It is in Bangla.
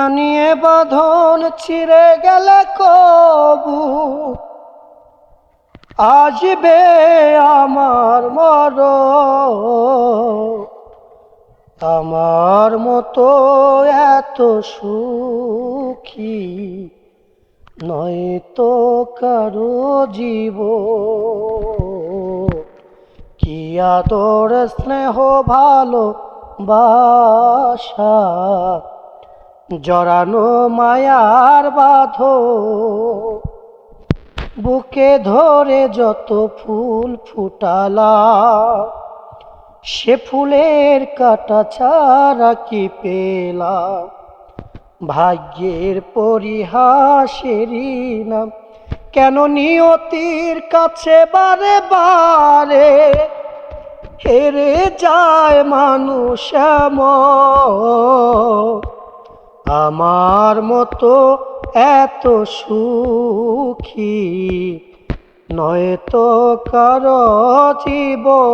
জানিয়ে বাঁধন ছিঁড়ে গেলে কবু আসবে আমার মরণ। আমার মতো এত সুখী নয়তো কারো জীবন। কি আদর স্নেহ ভালো বাসা জড়ানো মায়ার বাঁধন। বুকে ধরে যত ফুল ফুটালা সে ফুলের কাটা ছাড়া কি পেলাম। ভাগ্যের পরিহাসেরই নাম কেন নিয়তির কাছে বারে বারে হেরে যায় মানুষ এমন। আমার মতো এত সুখী নয়তো কারো জীবন।